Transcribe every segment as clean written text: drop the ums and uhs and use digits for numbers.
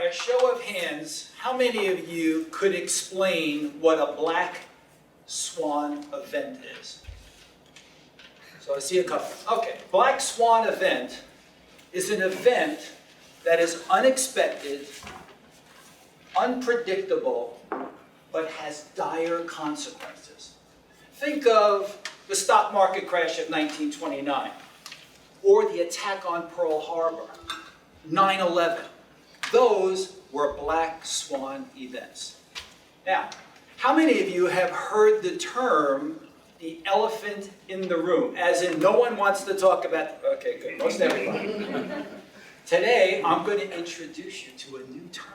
a show of hands, how many of you could explain what a black swan event is? So I see a couple. Okay, black swan event is an event that is unexpected, unpredictable, but has dire consequences. Think of the stock market crash of 1929, or the attack on Pearl Harbor, 9/11. Those were black swan events. Now, how many of you have heard the term the elephant in the room? As in, no one wants to talk about, okay, good, most everybody. Today, I'm going to introduce you to a new term.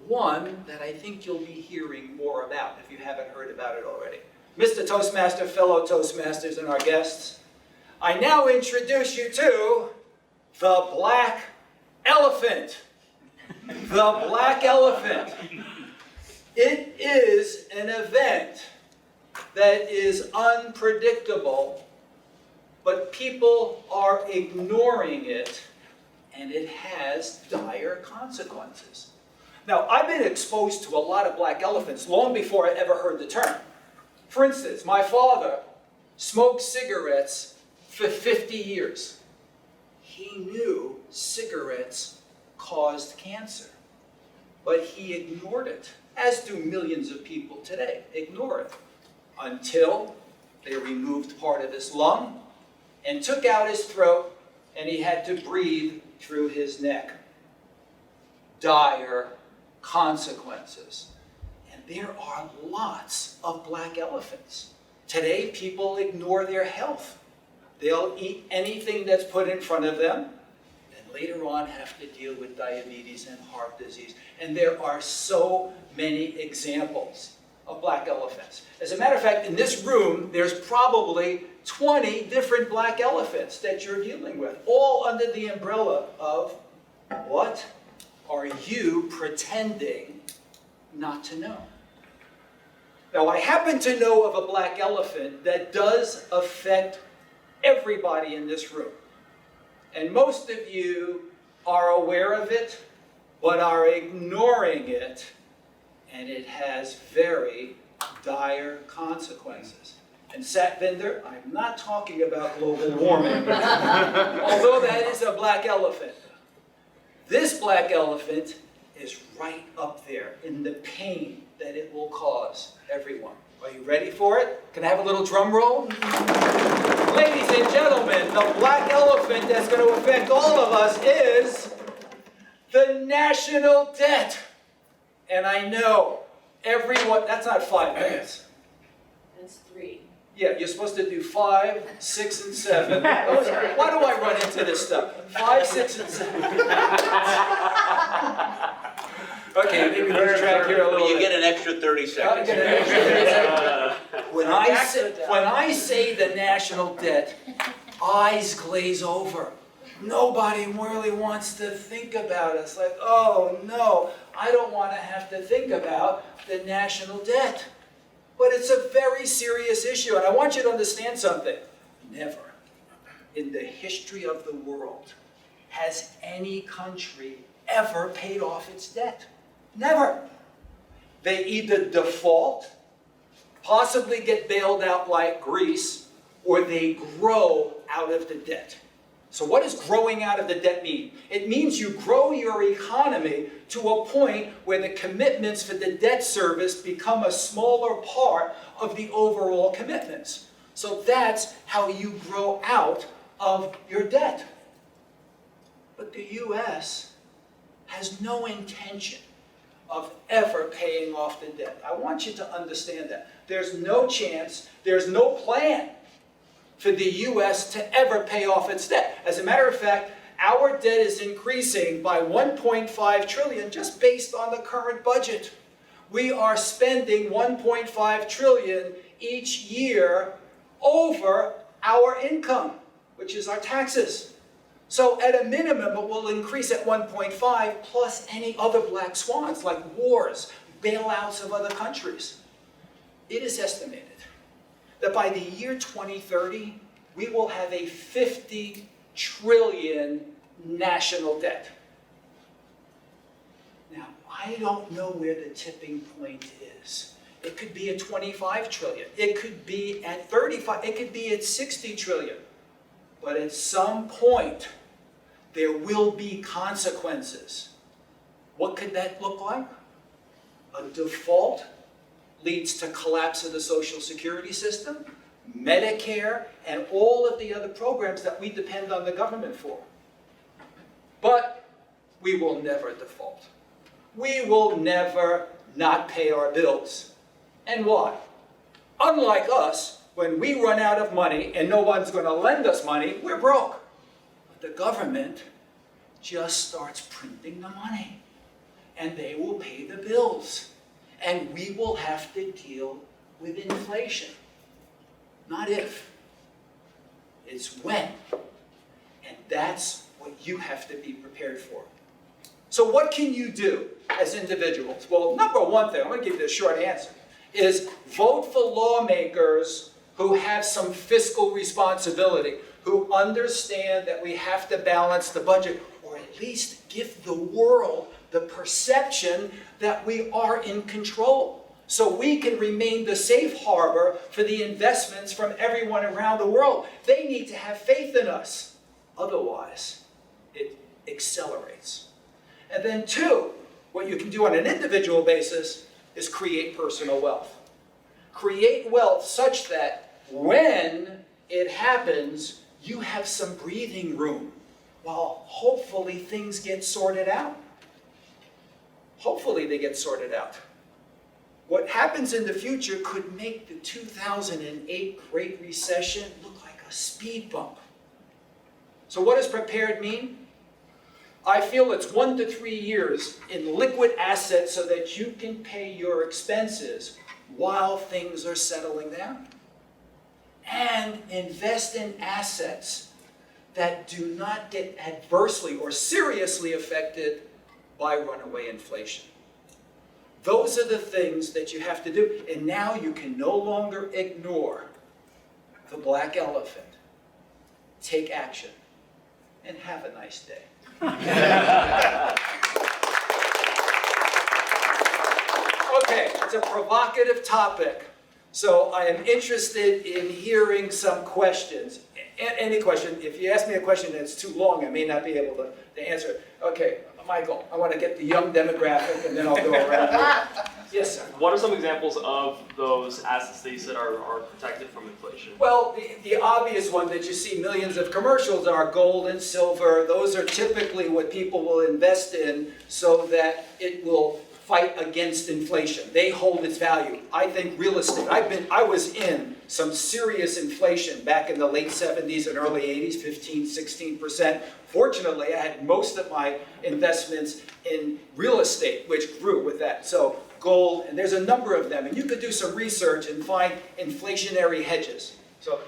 One that I think you'll be hearing more about if you haven't heard about it already. Mr. Toastmaster, fellow Toastmasters, and our guests, I now introduce you to the black elephant. The black elephant. It is an event that is unpredictable, but people are ignoring it, and it has dire consequences. Now, I've been exposed to a lot of black elephants long before I ever heard the term. For instance, my father smoked cigarettes for 50 years. He knew cigarettes caused cancer, but he ignored it, as do millions of people today. Ignore it. Until they removed part of his lung and took out his throat, and he had to breathe through his neck. Dire consequences. And there are lots of black elephants. Today, people ignore their health. They'll eat anything that's put in front of them, and later on have to deal with diabetes and heart disease. And there are so many examples of black elephants. As a matter of fact, in this room, there's probably 20 different black elephants that you're dealing with, all under the umbrella of what are you pretending not to know? Now, I happen to know of a black elephant that does affect everybody in this room. And most of you are aware of it, but are ignoring it, and it has very dire consequences. And Satvinder, I'm not talking about global warming, although that is a black elephant. This black elephant is right up there in the pain that it will cause everyone. Are you ready for it? Can I have a little drum roll? Ladies and gentlemen, the black elephant that's going to affect all of us is the national debt. And I know everyone, that's not 5 minutes. That's 3. Yeah, you're supposed to do 5, 6, and 7. Why do I run into this stuff? 5, 6, and 7. Okay, maybe we'll track here a little bit. You get an extra 30 seconds. Get an extra 30 seconds. When I say the national debt, eyes glaze over. Nobody really wants to think about it. It's like, oh no, I don't want to have to think about the national debt. But it's a very serious issue, and I want you to understand something. Never in the history of the world has any country ever paid off its debt. Never. They either default, possibly get bailed out like Greece, or they grow out of the debt. So what does growing out of the debt mean? It means you grow your economy to a point where the commitments for the debt service become a smaller part of the overall commitments. So that's how you grow out of your debt. But the U.S. has no intention of ever paying off the debt. I want you to understand that. There's no chance, there's no plan for the U.S. to ever pay off its debt. As a matter of fact, our debt is increasing by $1.5 trillion just based on the current budget. We are spending $1.5 trillion each year over our income, which is our taxes. So at a minimum, it will increase at 1.5 plus any other black swans like wars, bailouts of other countries. It is estimated that by the year 2030, we will have a 50 trillion national debt. I don't know where the tipping point is. It could be at 25 trillion. It could be at 35. It could be at 60 trillion. But at some point, there will be consequences. What could that look like? A default leads to collapse of the Social Security system, Medicare, and all of the other programs that we depend on the government for. But we will never default. We will never not pay our bills. And why? Unlike us, when we run out of money and no one's going to lend us money, we're broke. But the government just starts printing the money, and they will pay the bills. And we will have to deal with inflation. Not if, it's when. And that's what you have to be prepared for. So what can you do as individuals? Well, number one thing, I'm going to give you a short answer, is vote for lawmakers who have some fiscal responsibility, who understand that we have to balance the budget, or at least give the world the perception that we are in control, so we can remain the safe harbor for the investments from everyone around the world. They need to have faith in us. Otherwise, it accelerates. And then two, what you can do on an individual basis is create personal wealth. Create wealth such that when it happens, you have some breathing room while hopefully things get sorted out. Hopefully they get sorted out. What happens in the future could make the 2008 Great Recession look like a speed bump. So what does prepared mean? I feel it's 1 to 3 years in liquid assets so that you can pay your expenses while things are settling down. And invest in assets that do not get adversely or seriously affected by runaway inflation. Those are the things that you have to do. And now you can no longer ignore the black elephant. Take action. And have a nice day. Okay, it's a provocative topic. So I am interested in hearing some questions. Any question. If you ask me a question that's too long, I may not be able to answer it. Okay, Michael, I want to get the young demographic, and then I'll go around. Yes, sir. What are some examples of those assets that you said are protected from inflation? Well, the obvious one that you see millions of commercials are gold and silver. Those are typically what people will invest in so that it will fight against inflation. They hold its value. I think real estate. I was in some serious inflation back in the late 70s and early 80s, 15, 16%. Fortunately, I had most of my investments in real estate, which grew with that. So gold, and there's a number of them. And you could do some research and find inflationary hedges. So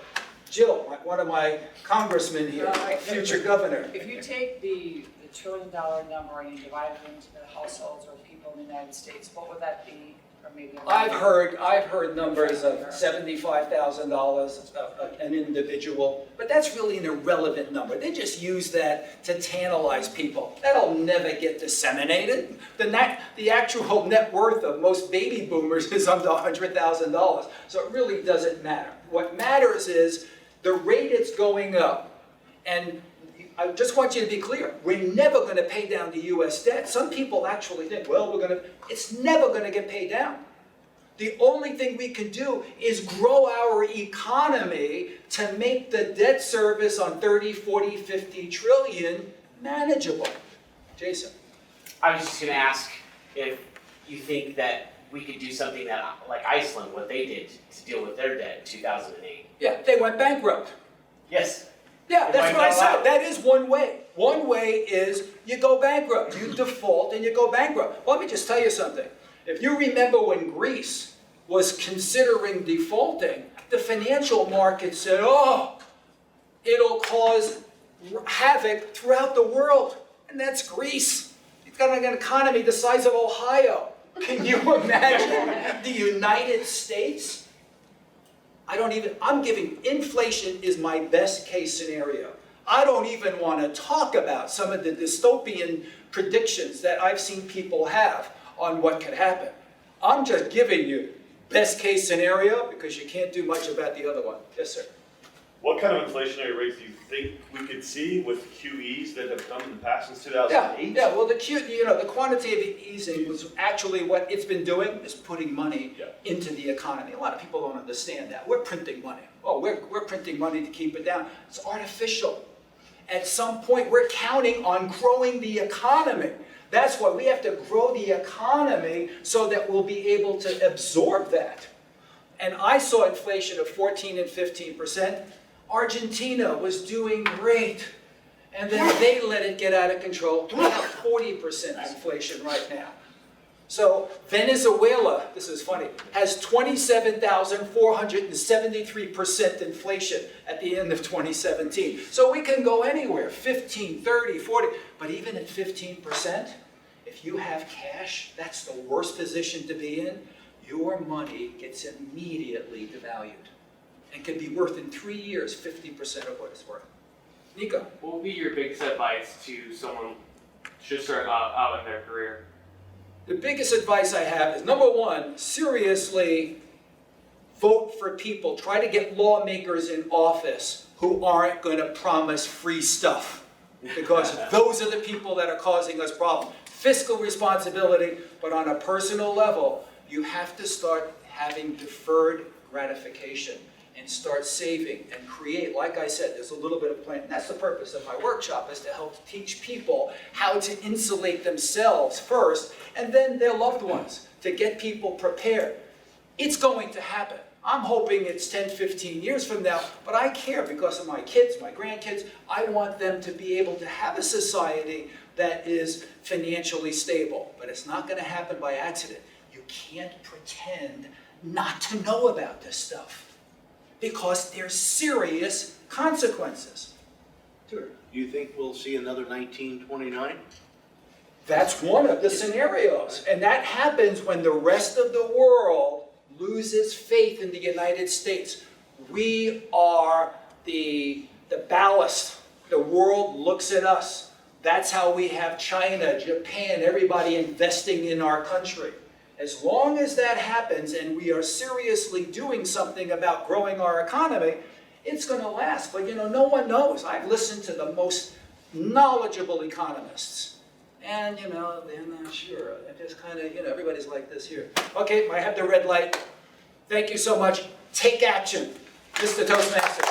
Jill, one of my congressmen here, future governor. If you take the $1 trillion number and you divide it into the households or people in the United States, what would that be? Or maybe I've heard numbers of $75,000 an individual, but that's really an irrelevant number. They just use that to tantalize people. That'll never get disseminated. The actual net worth of most baby boomers is under $100,000, so it really doesn't matter. What matters is the rate it's going up, and I just want you to be clear, we're never going to pay down the U.S. debt. Some people actually think, well, it's never going to get paid down. The only thing we can do is grow our economy to make the debt service on 30, 40, 50 trillion manageable. Jason. I was just going to ask if you think that we could do something that, like Iceland, what they did to deal with their debt in 2008. Yeah, they went bankrupt. Yes. Yeah, that's what I said. That is one way. One way is you go bankrupt. You default and you go bankrupt. Well, let me just tell you something. If you remember when Greece was considering defaulting, the financial market said, oh, it'll cause havoc throughout the world. And that's Greece. It's got an economy the size of Ohio. Can you imagine the United States? I'm giving, inflation is my best case scenario. I don't even want to talk about some of the dystopian predictions that I've seen people have. on what could happen. I'm just giving you best case scenario because you can't do much about the other one. Yes, sir. What kind of inflationary rates do you think we could see with QEs that have come in the past since Yeah, 2008? yeah. Well, the quantitative easing was actually what it's been doing is putting money into the economy. A lot of people don't understand that. We're printing money. Oh, we're printing money to keep it down. It's artificial. At some point, we're counting on growing the economy. That's why we have to grow the economy so that we'll be able to absorb that. And I saw inflation of 14 and 15%. Argentina was doing great. And then they let it get out of control. We have 40% inflation right now. So Venezuela, this is funny, has 27,473% inflation at the end of 2017. So we can go anywhere, 15, 30, 40. But even at 15%, if you have cash, that's the worst position to be in. Your money gets immediately devalued and can be worth in 3 years 50% of what it's worth. Nico? What would be your biggest advice to someone just starting out in their career? The biggest advice I have is, number one, seriously vote for people. Try to get lawmakers in office who aren't going to promise free stuff, because those are the people that are causing us problems. Fiscal responsibility, but on a personal level, you have to start having deferred gratification and start saving and create. Like I said, there's a little bit of plan. That's the purpose of my workshop, is to help teach people how to insulate themselves first and then their loved ones, to get people prepared. It's going to happen. I'm hoping it's 10, 15 years from now, but I care because of my kids, my grandkids. I want them to be able to have a society that is financially stable, but it's not going to happen by accident. You can't pretend not to know about this stuff, because there's serious consequences. Do you think we'll see another 1929? That's one of the scenarios. And that happens when the rest of the world loses faith in the United States. We are the ballast. The world looks at us. That's how we have China, Japan, everybody investing in our country. As long as that happens and we are seriously doing something about growing our economy, it's going to last. But no one knows. I've listened to the most knowledgeable economists. And they're not sure. It just kind of, everybody's like this here. Okay, I have the red light. Thank you so much. Take action. Mr. Toastmaster.